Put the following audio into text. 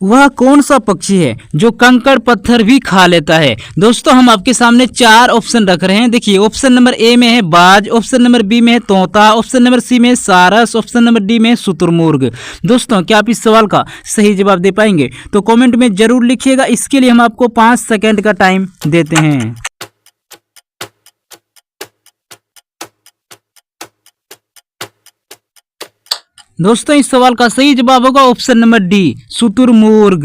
वह कौन सा पक्षी है जो कंकड़ पत्थर भी खा लेता है? दोस्तों हम आपके सामने 4 ऑप्शन रख रहे हैं। देखिए, ऑप्शन नंबर ए में है बाज, ऑप्शन नंबर बी में है तोता, ऑप्शन नंबर सी में है सारस, ऑप्शन नंबर डी में है शुतुरमुर्ग। दोस्तों क्या आप इस सवाल का सही जवाब दे पाएंगे? तो कमेंट में जरूर लिखिएगा। इसके लिए हम आपको 5 सेकेंड का टाइम देते हैं। दोस्तों इस सवाल का सही जवाब होगा ऑप्शन नंबर डी, शुतुरमुर्ग।